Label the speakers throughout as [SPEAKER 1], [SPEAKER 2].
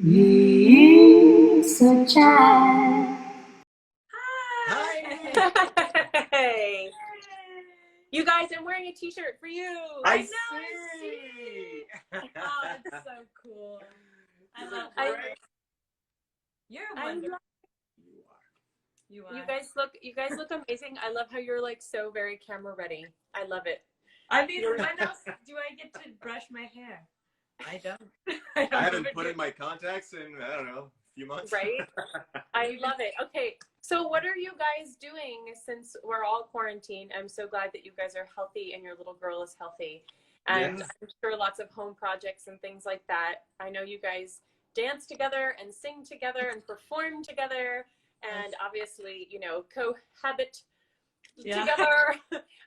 [SPEAKER 1] It's a child.
[SPEAKER 2] Hi.
[SPEAKER 3] Hey. You guys, I'm wearing a t-shirt for you.
[SPEAKER 2] I
[SPEAKER 4] see. Oh, it's so cool. I love
[SPEAKER 3] I-
[SPEAKER 4] it. You're wonderful. You are.
[SPEAKER 3] You guys look amazing. I love how you're like so very camera ready. I love it.
[SPEAKER 4] I mean, when else do I get to brush my hair? I don't.
[SPEAKER 2] I haven't put in my contacts in, I don't know, a few months.
[SPEAKER 3] Right? I love it. Okay, so what are you guys doing since we're all quarantined? I'm so glad that you guys are healthy and your little girl is healthy. And
[SPEAKER 2] Yes.
[SPEAKER 3] I'm sure lots of home projects and things like that. I know you guys dance together and sing together and perform together and obviously, you know, cohabit together.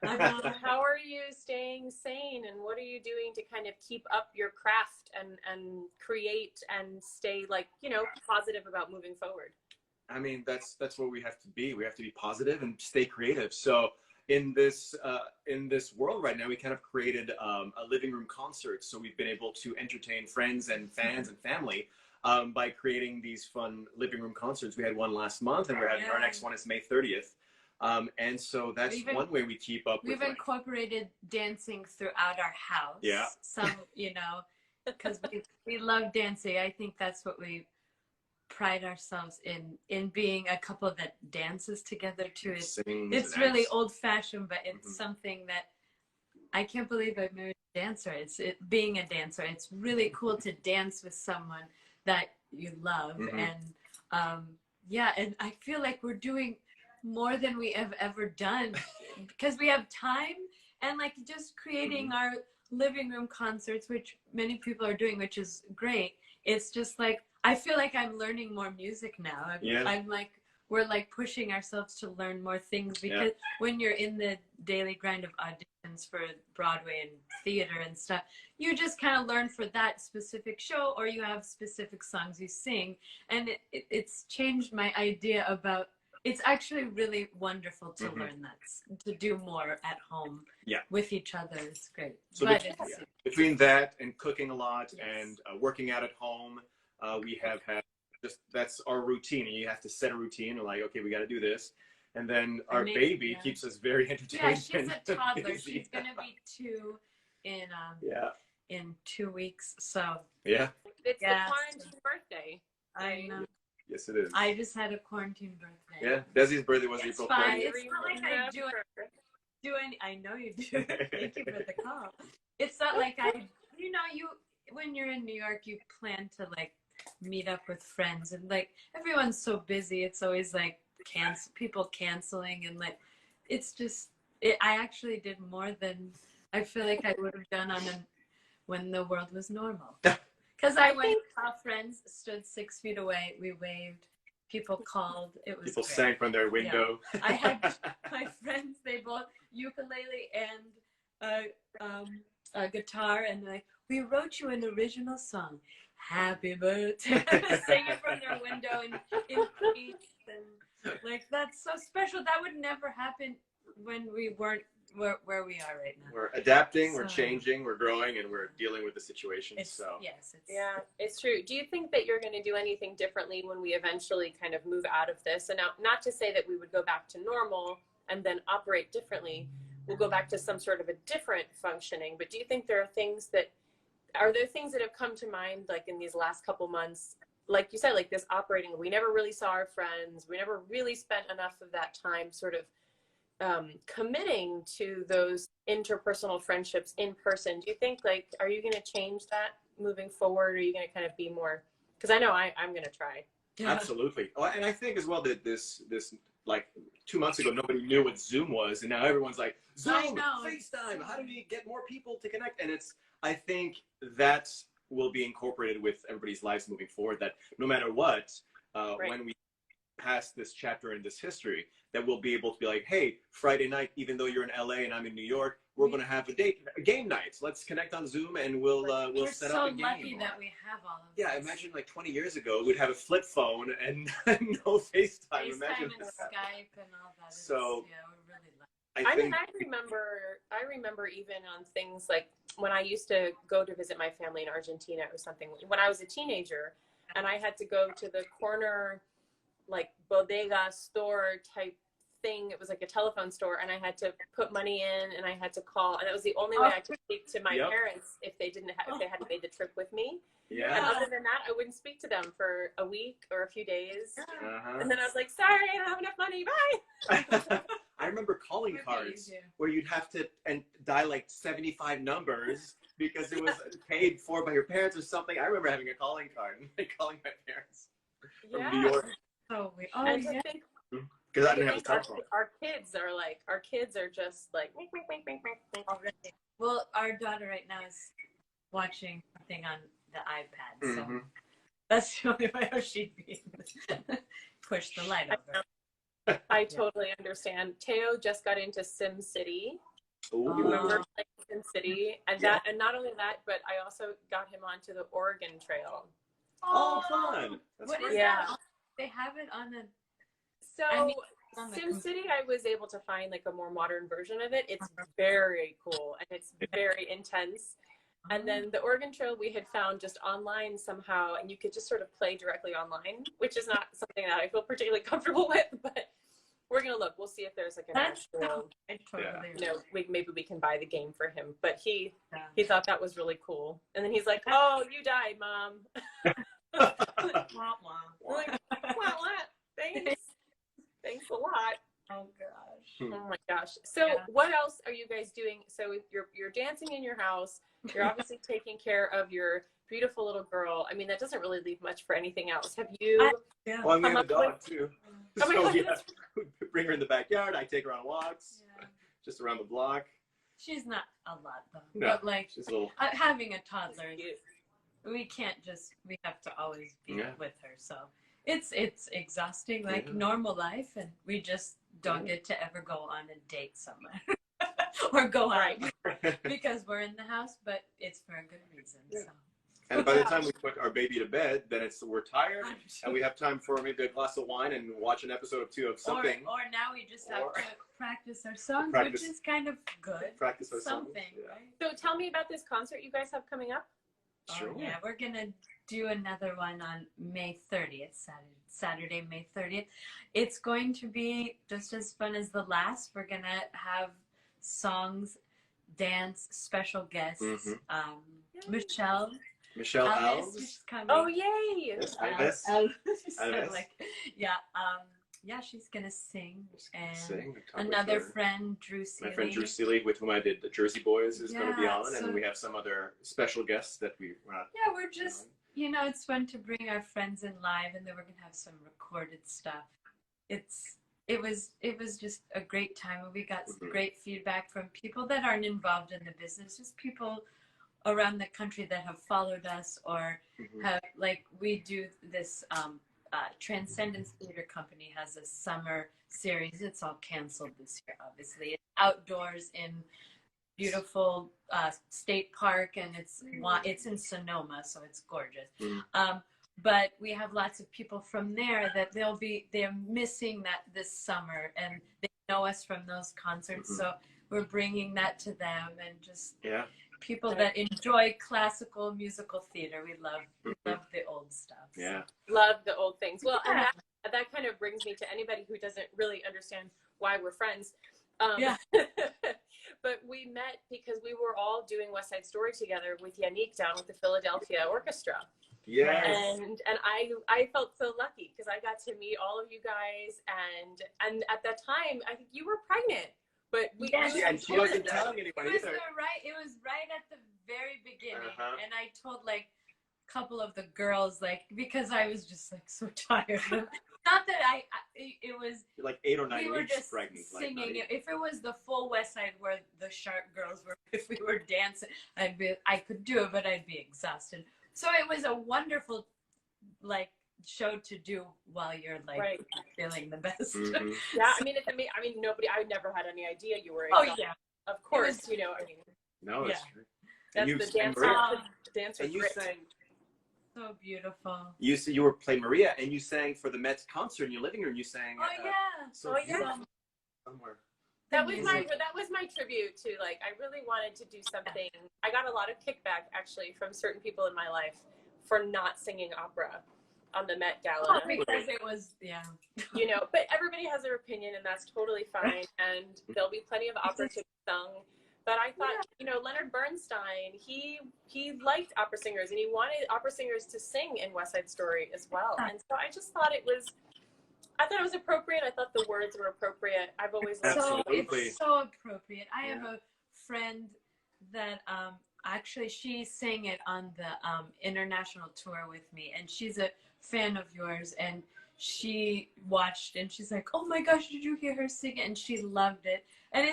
[SPEAKER 3] How are you staying sane and what are you doing to kind of keep up your craft and create and stay like, you know, positive about moving forward?
[SPEAKER 2] I mean, that's what we have to be. We have to be positive and stay creative. So in this world right now, we kind of created a living room concert. So we've been able to entertain friends and fans and family by creating these fun living room concerts. We had one last month, and we're having our next one is May 30th. And so that's one way we keep up with.
[SPEAKER 4] We've incorporated dancing throughout our house.
[SPEAKER 2] Yeah.
[SPEAKER 4] Some, you know, because we love dancing. I think that's what we pride ourselves in being a couple that dances together too. It's really old fashioned, but it's something that I can't believe I married a dancer. Being a dancer. It's really cool to dance with someone that you love. And yeah, and I feel like we're doing more than we have ever done because we have time and like just creating our living room concerts, which many people are doing, which is great. It's just like I feel like I'm learning more music now. I'm like we're like pushing ourselves to learn more things because when you're in the daily grind of auditions for Broadway and theater and stuff, you just kind of learn for that specific show or you have specific songs you sing, and it's changed my idea about. It's actually really wonderful to learn that, to do more at home with each other. It's great.
[SPEAKER 2] So between that and cooking a lot and working out at home, we have had that's our routine. And you have to set a routine and like, okay, we got to do this. And then our baby keeps us very entertained.
[SPEAKER 4] Yeah, she's a toddler. She's going to be 2 in 2 weeks. So
[SPEAKER 3] it's the quarantine birthday.
[SPEAKER 4] I know.
[SPEAKER 2] Yes, it is.
[SPEAKER 4] I just had a quarantine birthday.
[SPEAKER 2] Yeah, Desi's birthday was April 30th.
[SPEAKER 4] It's not like I do any. I know you do. Thank you for the call. It's not like you know, when you're in New York, you plan to like meet up with friends, and like everyone's so busy. It's always like people canceling, and like it's just. I actually did more than I feel like I would have done when the world was normal. Because I went, saw friends, stood 6 feet away, we waved, people called, it was
[SPEAKER 2] People
[SPEAKER 4] great.
[SPEAKER 2] sang from their window.
[SPEAKER 4] Yeah. I had my friends, they both ukulele and a guitar, and they're like, we wrote you an original song, Happy Birthday, sing it from their window in peace, and like, that's so special. That would never happen when we weren't where we are right now.
[SPEAKER 2] We're adapting, we're changing, we're growing, and we're dealing with the situation.
[SPEAKER 3] It's true. Do you think that you're going to do anything differently when we eventually kind of move out of this? And now, not to say that we would go back to normal and then operate differently. We'll go back to some sort of a different functioning. But do you think there are things that have come to mind, like in these last couple months, like you said, like this operating, we never really saw our friends. We never really spent enough of that time sort of committing to those interpersonal friendships in person. Do you think, like, are you going to change that moving forward? Or are you going to kind of be more, because I know I'm going to try.
[SPEAKER 2] Absolutely. Oh, and I think as well that this like 2 months ago, nobody knew what Zoom was. And now everyone's like, Zoom, FaceTime, how do we get more people to connect? And I think that will be incorporated with everybody's lives moving forward, that no matter what, when we pass this chapter in this history, that we'll be able to be like, hey, Friday night, even though you're in LA and I'm in New York, we're going to have a game night. Let's connect on Zoom and we'll set up a game.
[SPEAKER 4] We're so lucky that we have all of this.
[SPEAKER 2] Yeah, imagine like 20 years ago, we'd have a flip phone and no FaceTime.
[SPEAKER 4] Imagine and Skype and all that.
[SPEAKER 2] So
[SPEAKER 4] we're really lucky.
[SPEAKER 3] I remember even on things like when I used to go to visit my family in Argentina or something, when I was a teenager, and I had to go to the corner, like bodega store type thing. It was like a telephone store, and I had to put money in, and I had to call, and it was the only way I could speak to my parents if they hadn't made the trip with me.
[SPEAKER 2] Yeah.
[SPEAKER 3] And other than that, I wouldn't speak to them for a week or a few days. And then I was like, sorry, I don't have enough money. Bye.
[SPEAKER 2] I remember calling cards where you'd have to dial like 75 numbers because it was paid for by your parents or something. I remember having a calling card and calling my parents from New York.
[SPEAKER 4] Oh,
[SPEAKER 2] Because I didn't have a cell phone.
[SPEAKER 3] Our kids are just like.
[SPEAKER 4] Well, our daughter right now is watching something on the iPad, so that's the only way she'd be push the light over.
[SPEAKER 3] I totally understand. Teo just got into Sim City.
[SPEAKER 2] Ooh.
[SPEAKER 3] You remember Sim City, and and not only that, but I also got him onto the Oregon Trail.
[SPEAKER 2] Oh, fun! That's
[SPEAKER 4] what
[SPEAKER 2] great.
[SPEAKER 4] is that? They have it on the.
[SPEAKER 3] So Sim City, I was able to find like a more modern version of it. It's very cool and it's very intense. And then the Oregon Trail we had found just online somehow, and you could just sort of play directly online, which is not something that I feel particularly comfortable with, but we're going to look. We'll see if there's like an actual, maybe we can buy the game for him. But he thought that was really cool. And then he's like, oh, you died, Mom. Like, thanks. Thanks a lot.
[SPEAKER 4] Oh gosh.
[SPEAKER 3] Oh my gosh. So what else are you guys doing? So you're dancing in your house. You're obviously taking care of your beautiful little girl. I mean, that doesn't really leave much for anything else. Have you?
[SPEAKER 2] Well, we have a dog too. So we bring her in the backyard. I take her on walks, just around the block.
[SPEAKER 4] She's not a lot though.
[SPEAKER 2] No,
[SPEAKER 4] but like
[SPEAKER 2] she's a little...
[SPEAKER 4] having a toddler, we can't just. We have to always be with her. So it's exhausting, like normal life, and we just don't get to ever go on a date somewhere or go out because we're in the house, but it's for a good reason. So.
[SPEAKER 2] And by the time we put our baby to bed, then we're tired, and we have time for maybe a glass of wine and watch an episode or two of something.
[SPEAKER 4] Or now we just have to practice our songs, which is kind of good.
[SPEAKER 2] Practice our
[SPEAKER 4] something,
[SPEAKER 2] songs.
[SPEAKER 4] right?
[SPEAKER 3] So tell me about this concert you guys have coming up.
[SPEAKER 2] Sure.
[SPEAKER 4] Yeah, we're gonna do another one on May 30th, Saturday, May 30th. It's going to be just as fun as the last. We're gonna have songs, dance, special guests. Michelle
[SPEAKER 2] Alves
[SPEAKER 4] is coming.
[SPEAKER 3] Oh yay!
[SPEAKER 4] She's gonna sing.
[SPEAKER 2] And
[SPEAKER 4] another friend, Drew Seeley.
[SPEAKER 2] My friend Drew Seeley, with whom I did the Jersey Boys, is going to be on, and we have some other special guests that we're
[SPEAKER 4] just it's fun to bring our friends in live, and then we're gonna have some recorded stuff. It was just a great time, and we got some great feedback from people that aren't involved in the business, just people around the country that have followed us or have, like, we do this Transcendence Theater Company has a summer series. It's all canceled this year, obviously. It's outdoors in beautiful state park, and it's in Sonoma, so it's gorgeous. But we have lots of people from there that they're missing that this summer, and they know us from those concerts, so we're bringing that to them, and just people that enjoy classical musical theater. We love the old stuff.
[SPEAKER 2] Yeah,
[SPEAKER 3] love the old things. Well, and that kind of brings me to anybody who doesn't really understand why we're friends. But we met because we were all doing West Side Story together with Yannick down with the Philadelphia Orchestra.
[SPEAKER 2] Yes.
[SPEAKER 3] And I felt so lucky because I got to meet all of you guys, and at that time I think you were pregnant. But
[SPEAKER 2] and she wasn't telling anyone either.
[SPEAKER 4] It was right at the very beginning, and I told like a couple of the girls, like, because I was just like so tired. Not that it was
[SPEAKER 2] like 8 or 9 weeks
[SPEAKER 4] we were just
[SPEAKER 2] pregnant,
[SPEAKER 4] singing. Like, if it was the full West Side where the Sharp Girls were, if we were dancing, I could do it, but I'd be exhausted. So it was a wonderful show to do while you're feeling the best.
[SPEAKER 3] Yeah, I mean, I never had any idea you were. Of course,
[SPEAKER 2] No, it's true.
[SPEAKER 3] That's the dance.
[SPEAKER 2] And you sang.
[SPEAKER 4] So beautiful.
[SPEAKER 2] You were playing Maria, and you sang for the Mets concert in your living room. You sang. Somewhere.
[SPEAKER 3] That was my tribute to, like, I really wanted to do something. I got a lot of kickback actually from certain people in my life for not singing opera. on the Met Gala.
[SPEAKER 4] Oh, because it was, yeah.
[SPEAKER 3] You know, but everybody has their opinion, and that's totally fine. And there'll be plenty of opera to be sung. But I thought, you know, Leonard Bernstein, he liked opera singers, and he wanted opera singers to sing in West Side Story as well. And so I just thought it was appropriate. I thought the words were appropriate. I've always loved
[SPEAKER 4] it's so appropriate. I have a friend that actually she sang it on the international tour with me, and she's a fan of yours, and she watched and she's like, oh my gosh, did you hear her sing it? And she loved it. And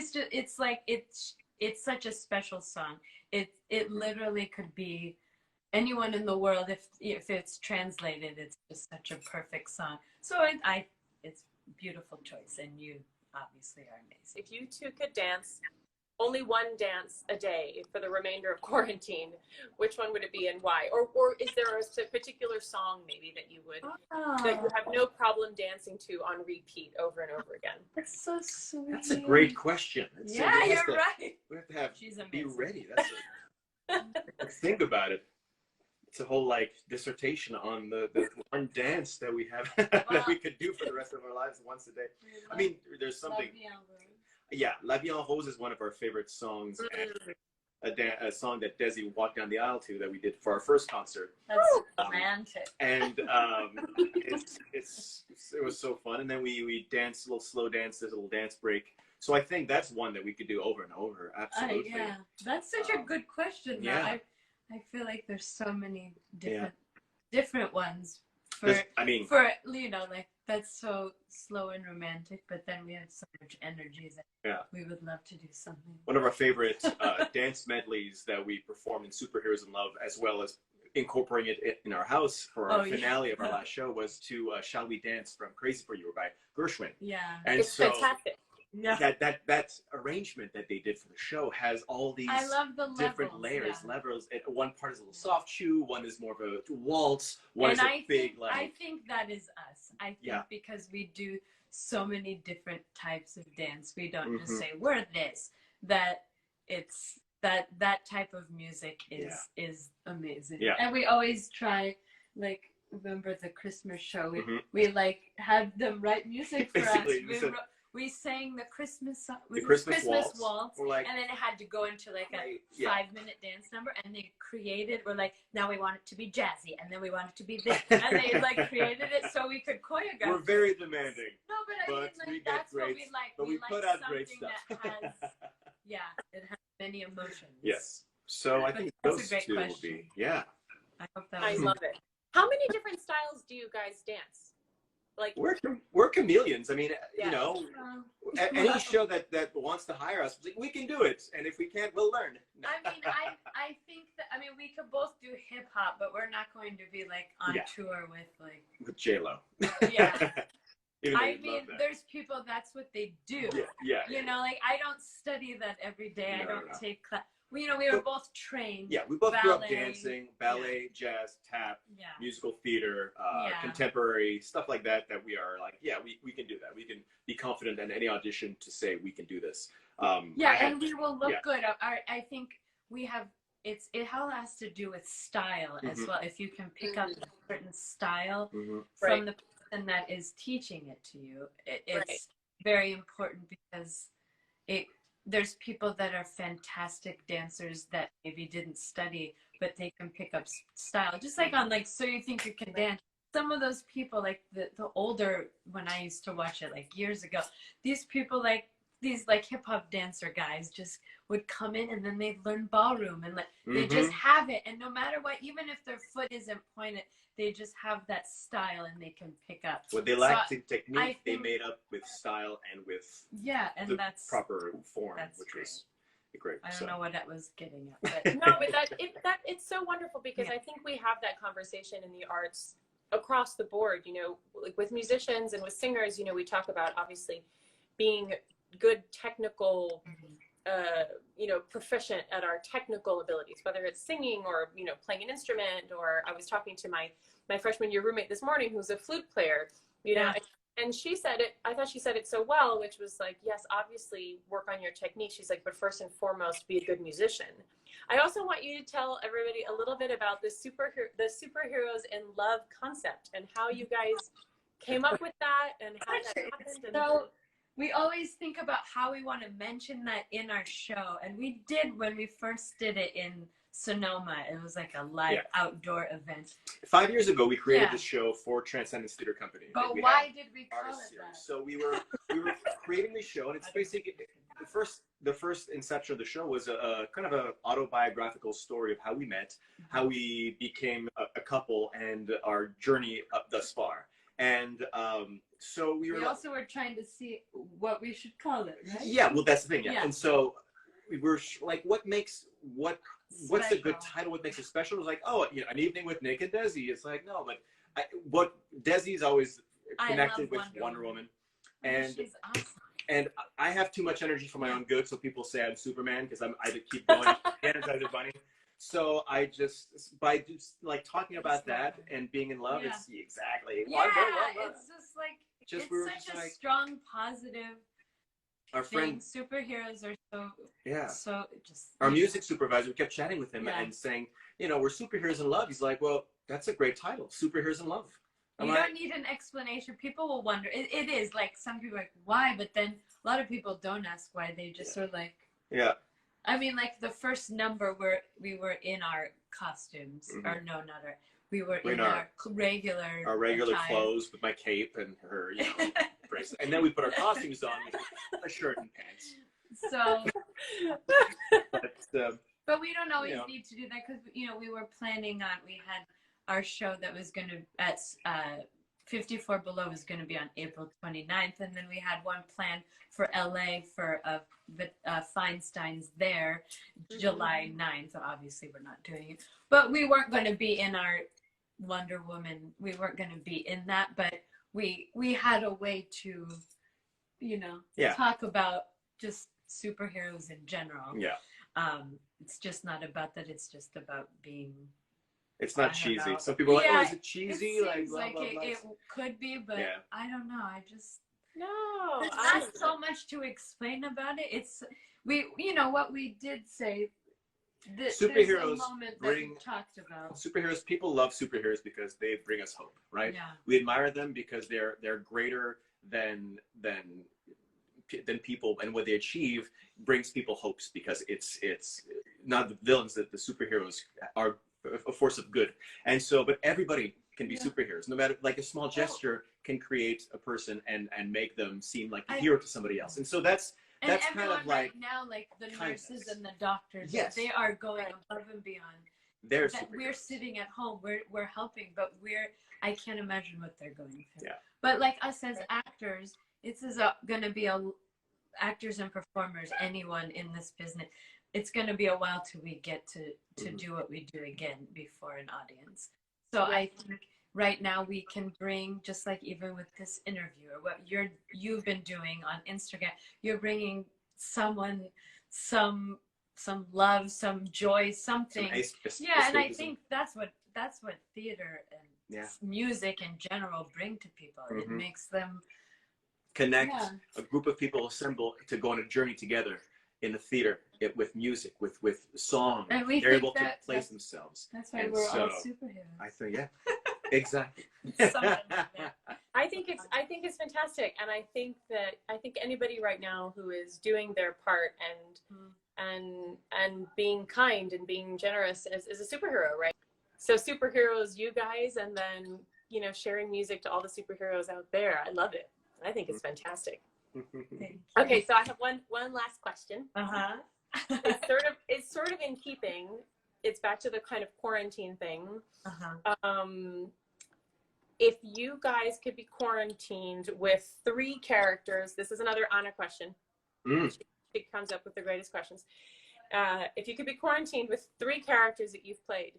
[SPEAKER 4] it's such a special song. It literally could be anyone in the world if it's translated. It's just such a perfect song. So it's a beautiful choice, and you obviously are amazing.
[SPEAKER 3] If you two could dance only one dance a day for the remainder of quarantine, which one would it be and why? Or is there a particular song maybe that you would that you have no problem dancing to on repeat over and over again?
[SPEAKER 4] That's so sweet.
[SPEAKER 2] That's a great question.
[SPEAKER 4] You're right.
[SPEAKER 2] We have to have
[SPEAKER 4] She's
[SPEAKER 2] be
[SPEAKER 4] amazing.
[SPEAKER 2] ready. Think about it. It's a whole like dissertation on the one dance that we have that we could do for the rest of our lives once a day. I mean, there's something. Yeah, La Vie en Rose is one of our favorite songs, and a song that Desi walked down the aisle to that we did for our first concert.
[SPEAKER 4] That's romantic.
[SPEAKER 2] And it was so fun. And then we danced a little slow dance. There's a little dance break. So I think that's one that we could do over and over. Absolutely.
[SPEAKER 4] Yeah, that's such a good question.
[SPEAKER 2] Yeah.
[SPEAKER 4] I feel like there's so many different ones. For you know, like that's so slow and romantic, but then we have so much energy that we would love to do something.
[SPEAKER 2] One of our favorite dance medleys that we performed in Superheroes in Love, as well as incorporating it in our house for our finale of our last show, was to Shall We Dance from Crazy for You by Gershwin.
[SPEAKER 4] Yeah.
[SPEAKER 2] And
[SPEAKER 3] it's fantastic.
[SPEAKER 2] Yeah. That arrangement that they did for the show has all these different layers. Levels. One part is a little soft chew, one is more of a waltz, one is a big like.
[SPEAKER 4] I think that is us. I think because we do so many different types of dance, we don't just say we're this. That it's that type of music is amazing. Yeah. And we always try, like, remember the Christmas show? We like had them write music for us. We sang the Christmas song, Christmas waltz, and then it had to go into like a 5-minute dance number, and they created, we're like, now we want it to be jazzy, and then we want it to be this, and they like created it so we could choreograph.
[SPEAKER 2] We're very demanding.
[SPEAKER 4] No, but I mean, like, that's what we like.
[SPEAKER 2] But we put out great stuff.
[SPEAKER 4] That has, it has many emotions.
[SPEAKER 2] Yes. So I think those two will be,
[SPEAKER 4] I hope that
[SPEAKER 3] I love it. How many different styles do you guys dance? Like
[SPEAKER 2] we're chameleons. I mean, you know, any show that wants to hire us, we can do it, and if we can't, we'll learn.
[SPEAKER 4] I mean, I think that we could both do hip hop, but we're not going to be like on tour with
[SPEAKER 2] J-Lo.
[SPEAKER 4] Yeah. I mean, there's people that's what they do.
[SPEAKER 2] Yeah.
[SPEAKER 4] You know, like I don't study that every day. I don't take class. We were both trained.
[SPEAKER 2] Yeah, we both grew up dancing, ballet, jazz, tap, musical theater, contemporary, stuff like that we are like, we can do that. We can be confident in any audition to say we can do this.
[SPEAKER 4] And we will look good. I think we have, it all has to do with style as well. If you can pick up a certain style from the person that is teaching it to you, it's very important because there's people that are fantastic dancers that maybe didn't study, but they can pick up style. Just like on like So You Think You Can Dance. Some of those people, like the older, when I used to watch it like years ago, these people like these like hip hop dancer guys just would come in and then they'd learn ballroom and like they just have it. And no matter what, even if their foot isn't pointed, they just have that style and they can pick up.
[SPEAKER 2] What they lacked in technique, they made up with style and with
[SPEAKER 4] and that's
[SPEAKER 2] proper form, which was great.
[SPEAKER 4] I don't know what that was getting at, but
[SPEAKER 3] no, but it's so wonderful because I think we have that conversation in the arts across the board. You know, like with musicians and with singers, you know, we talk about obviously being good technical. You know, proficient at our technical abilities, whether it's singing or, you know, playing an instrument, or I was talking to my freshman year roommate this morning who's a flute player, you know, And she said it, I thought she said it so well, which was like, yes, obviously work on your technique. She's like, but first and foremost, be a good musician. I also want you to tell everybody a little bit about the superheroes in love concept and how you guys came up with that and how that happened.
[SPEAKER 4] So we always think about how we want to mention that in our show. And we did when we first did it in Sonoma. It was like a live outdoor event.
[SPEAKER 2] 5 years ago, we created this show for Transcendence Theater Company.
[SPEAKER 4] But why did we call it that?
[SPEAKER 2] So we were creating the show, and it's basically the first inception of the show was a kind of an autobiographical story of how we met, how we became a couple, and our journey up thus far. And so we
[SPEAKER 4] also were trying to see what we should call it, right?
[SPEAKER 2] Yeah, well, that's the thing. Yeah. And so we were like, what's a good title? What makes it special? It was like, oh, you know, An Evening with Nick and Desi. It's like, no, but what Desi's always connected with Wonder Woman. And
[SPEAKER 4] she's awesome.
[SPEAKER 2] And I have too much energy for my own good, so people say I'm Superman because I keep going, energizer bunny. So I just, by just like talking about that and being in love, it's exactly.
[SPEAKER 4] Yeah, it's just like, it's such a strong, positive.
[SPEAKER 2] Our friend
[SPEAKER 4] superheroes are so just.
[SPEAKER 2] Our music supervisor, we kept chatting with him and saying, you know, we're superheroes in love. He's like, well, that's a great title, Superheroes in Love.
[SPEAKER 4] You don't need an explanation. People will wonder. It is like some people are like, why? But then a lot of people don't ask why. They just sort of like. Yeah. I mean, like the first number where we were in our costumes, or no, not our. We were in our regular attire.
[SPEAKER 2] Clothes with my cape and her, you know, bracelet, and then we put our costumes on, a shirt and pants.
[SPEAKER 4] So. But we don't always need to do that because we were planning on. We had our show that was going to at 54 Below was going to be on April 29th, and then we had one planned for LA for Feinstein's there July 9th. So obviously we're not doing it, but we weren't going to be in our Wonder Woman. We weren't going to be in that, but we had a way to, talk about just superheroes in general. Yeah. It's just not about that. It's just about being.
[SPEAKER 2] It's not cheesy. Some people are like, oh, is it cheesy?
[SPEAKER 4] It
[SPEAKER 2] blah, blah, blah.
[SPEAKER 4] It could be, but I don't know.
[SPEAKER 3] No.
[SPEAKER 4] There's not so much to explain about it. It's what we did say.
[SPEAKER 2] Superheroes
[SPEAKER 4] bring talked about.
[SPEAKER 2] Superheroes. People love superheroes because they bring us hope, right? Yeah. We admire them because they're greater than people, and what they achieve brings people hopes because it's not the villains, that the superheroes are a force of good. And so, but everybody can be superheroes, no matter, like a small gesture can create a person and make them seem like a hero to somebody else. And so that's kind of like
[SPEAKER 4] right now, like the nurses and the doctors, they are going above and beyond. We're sitting at home, we're helping, but I can't imagine what they're going through. Yeah. But like us as actors, this is going to be actors and performers, anyone in this business, it's going to be a while till we get to do what we do again before an audience. So I think right now we can bring, just like even with this interview or what you've been doing on Instagram, you're bringing someone some love, some joy, something. And I think that's what theater and music in general bring to people. It makes them
[SPEAKER 2] connect. A group of people assemble to go on a journey together in the theater, with music, with song. And they're able to place themselves.
[SPEAKER 4] That's why we're all superheroes.
[SPEAKER 2] I think, exactly.
[SPEAKER 3] I think it's fantastic, and I think anybody right now who is doing their part and being kind and being generous is a superhero, right? So superheroes, you guys, and then sharing music to all the superheroes out there. I love it. I think it's fantastic. Okay, so I have one last question. It's sort of in keeping. It's back to the kind of quarantine thing. If you guys could be quarantined with 3 characters, this is another Anna question. She comes up with the greatest questions. If you could be quarantined with 3 characters that you've played,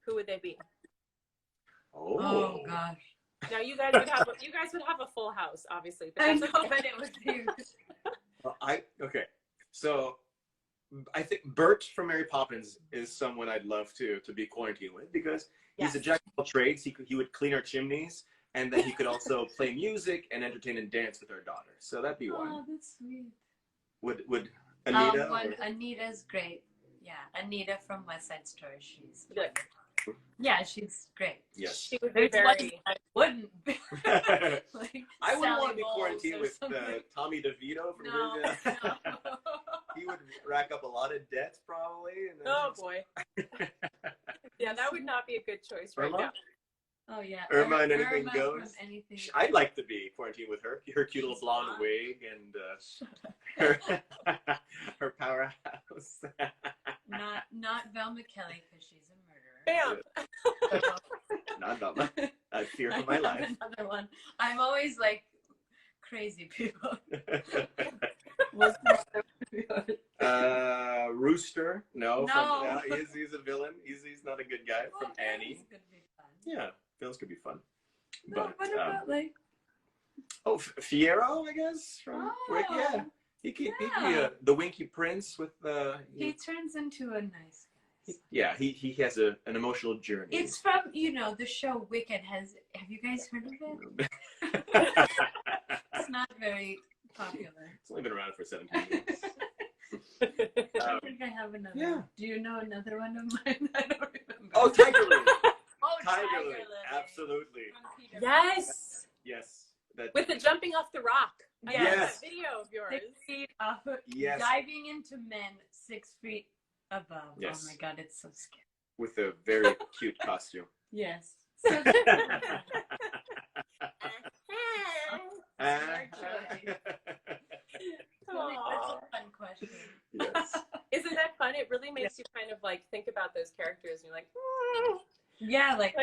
[SPEAKER 3] who would they be?
[SPEAKER 4] Oh gosh.
[SPEAKER 3] Now you guys would have a full house, obviously. But
[SPEAKER 4] I know, but it was huge.
[SPEAKER 2] Well, so I think Bert from Mary Poppins is someone I'd love to be quarantined with because he's a jack of all trades. He would clean our chimneys and then he could also play music and entertain and dance with our daughter. So that'd be one.
[SPEAKER 4] Oh, that's sweet.
[SPEAKER 2] Would Anita?
[SPEAKER 4] Anita's great. Yeah, Anita from West Side Story. She's
[SPEAKER 3] Good.
[SPEAKER 4] yeah, she's great.
[SPEAKER 2] Yes.
[SPEAKER 3] She would be
[SPEAKER 4] There's one
[SPEAKER 3] very.
[SPEAKER 4] I wouldn't be. Like
[SPEAKER 2] I wouldn't want to
[SPEAKER 4] Sally
[SPEAKER 2] be
[SPEAKER 4] Bowles
[SPEAKER 2] quarantined
[SPEAKER 4] or
[SPEAKER 2] with
[SPEAKER 4] something.
[SPEAKER 2] Tommy DeVito from
[SPEAKER 4] No,
[SPEAKER 2] his,
[SPEAKER 4] no.
[SPEAKER 2] He would rack up a lot of debts probably. And then
[SPEAKER 3] Oh boy. Yeah, that would not be a good choice right
[SPEAKER 2] Irma?
[SPEAKER 3] now.
[SPEAKER 4] Oh yeah.
[SPEAKER 2] Irma and anything
[SPEAKER 4] Irma
[SPEAKER 2] goes.
[SPEAKER 4] from anything.
[SPEAKER 2] I'd like to be quarantined with her. Her cute little
[SPEAKER 4] She's
[SPEAKER 2] blonde
[SPEAKER 4] hot.
[SPEAKER 2] wig and her powerhouse.
[SPEAKER 4] Not Velma Kelly because she's a murderer.
[SPEAKER 3] Bam.
[SPEAKER 2] Not Velma. I fear for my life.
[SPEAKER 4] Another one. I'm always like crazy people.
[SPEAKER 2] Rooster. No.
[SPEAKER 4] No.
[SPEAKER 2] He's a villain. He's not a good guy from Annie.
[SPEAKER 4] It's gonna be fun.
[SPEAKER 2] Yeah, villains could be fun.
[SPEAKER 4] No,
[SPEAKER 2] But
[SPEAKER 4] what about like?
[SPEAKER 2] oh, Fiero, I guess from Rick. Yeah, he could be the Winky Prince with
[SPEAKER 4] He turns into a nice guy.
[SPEAKER 2] yeah, he has an emotional journey.
[SPEAKER 4] It's from the show Wicked. Have you guys heard of it? It's not very popular.
[SPEAKER 2] It's only been around for 17 years.
[SPEAKER 4] I think I have another.
[SPEAKER 2] yeah.
[SPEAKER 4] One. Do you know another one of mine? I don't remember.
[SPEAKER 2] Oh, Tiger Lily.
[SPEAKER 4] Oh,
[SPEAKER 2] Tiger
[SPEAKER 4] Lily.
[SPEAKER 2] Lily. Absolutely.
[SPEAKER 4] From Peter
[SPEAKER 3] Yes.
[SPEAKER 2] Yes. That,
[SPEAKER 3] With the jumping off the rock. I
[SPEAKER 4] Yes.
[SPEAKER 3] have
[SPEAKER 2] Yes.
[SPEAKER 3] that video of yours.
[SPEAKER 4] 6 feet off,
[SPEAKER 2] Yes.
[SPEAKER 4] diving into men 6 feet above.
[SPEAKER 2] Yes.
[SPEAKER 4] Oh my God, it's so scary.
[SPEAKER 2] with a very cute costume.
[SPEAKER 4] Yes. So that's a fun question.
[SPEAKER 2] Yes.
[SPEAKER 3] Isn't that fun? It really makes you kind of like think about those characters and you're like,
[SPEAKER 4] Yeah, like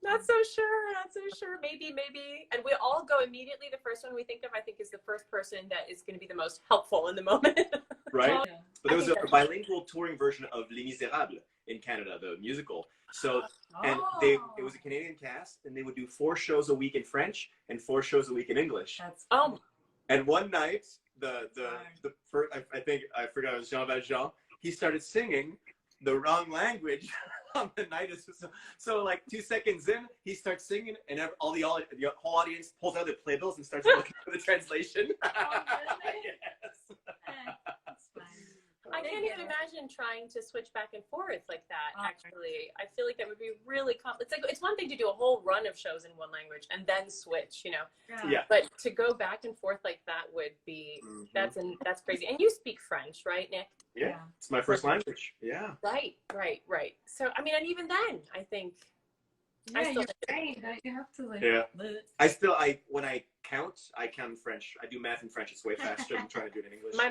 [SPEAKER 3] not so sure, maybe. And we all go immediately. The first one we think of, I think, is the first person that is going to be the most helpful in the moment.
[SPEAKER 2] Right?
[SPEAKER 4] yeah.
[SPEAKER 2] But there was
[SPEAKER 3] I think
[SPEAKER 2] a bilingual touring version of Les Miserables in Canada, the musical. So, and it was a Canadian cast, and they would do 4 shows a week in French and 4 shows a week in English.
[SPEAKER 4] That's
[SPEAKER 3] Oh,
[SPEAKER 2] And one night, the first, I think, I forgot it was Jean Valjean, he started singing the wrong language on the night. So like 2 seconds in, he starts singing, and the whole audience pulls out their playbills and starts looking for the translation.
[SPEAKER 4] really?
[SPEAKER 2] Yes.
[SPEAKER 4] That's fine.
[SPEAKER 3] I can't even imagine trying to switch back and forth like that. Actually, I feel like that would be really it's one thing to do a whole run of shows in one language and then switch,
[SPEAKER 2] Yeah.
[SPEAKER 3] But to go back and forth like that would be that's crazy. And you speak French, right, Nick?
[SPEAKER 2] Yeah, it's my first language. Yeah.
[SPEAKER 3] Right. So I mean, and even then, I think
[SPEAKER 4] Yeah,
[SPEAKER 3] I still
[SPEAKER 4] you're trained. You have to like.
[SPEAKER 2] Yeah. When I count in French. I do math in French. It's way faster than trying to do it in English.
[SPEAKER 3] My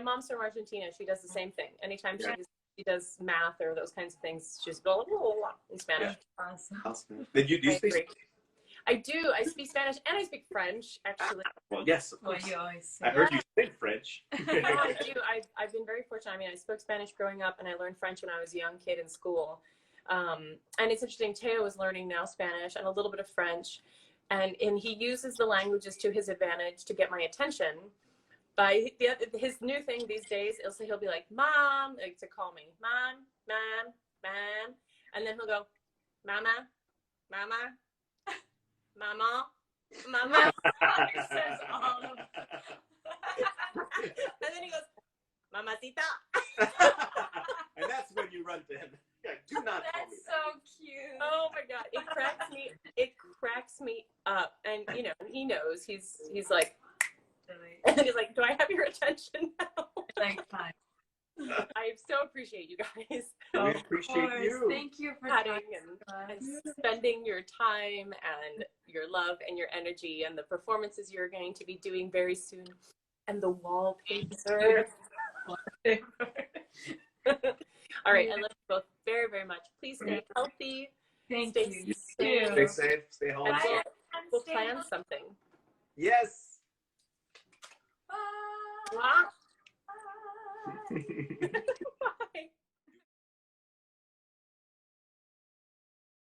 [SPEAKER 3] mom's from Argentina. She does the same thing. Anytime she does math or those kinds of things, she's going in Spanish.
[SPEAKER 4] Awesome.
[SPEAKER 2] Did you
[SPEAKER 3] I
[SPEAKER 2] speak?
[SPEAKER 3] agree. I do. I speak Spanish and I speak French, actually.
[SPEAKER 2] Well, yes, of
[SPEAKER 4] Well,
[SPEAKER 2] course.
[SPEAKER 4] you always say.
[SPEAKER 2] I heard you speak French.
[SPEAKER 3] I do. I've been very fortunate. I mean, I spoke Spanish growing up, and I learned French when I was a young kid in school. And it's interesting. Teo is learning now Spanish and a little bit of French, and he uses the languages to his advantage to get my attention. By his new thing these days, he'll be like, "Mom," like to call me, "Mom, mom, mom," and then he'll go, "Mama, mama, mama." Mama.
[SPEAKER 4] He says all of
[SPEAKER 3] And then he goes, "Mamacita."
[SPEAKER 2] And that's when you run to him. Yeah, do not call me
[SPEAKER 4] That's
[SPEAKER 2] that.
[SPEAKER 4] so cute.
[SPEAKER 3] Oh my God, it cracks me up. And he knows. He's like, and he's like, "Do I have your attention now?"
[SPEAKER 4] Like fine.
[SPEAKER 3] I so appreciate you guys.
[SPEAKER 2] We appreciate you.
[SPEAKER 4] Thank you for
[SPEAKER 3] Chatting
[SPEAKER 4] talking
[SPEAKER 3] and spending your time and your love and your energy and the performances you're going to be doing very soon and the wallpaper. All right, I love you both very, very much. Please stay healthy.
[SPEAKER 4] Thank
[SPEAKER 3] Stay
[SPEAKER 4] you.
[SPEAKER 3] safe.
[SPEAKER 2] Stay safe. Stay home.
[SPEAKER 3] And we'll plan something.
[SPEAKER 2] Yes.
[SPEAKER 3] Wow.
[SPEAKER 4] Bye.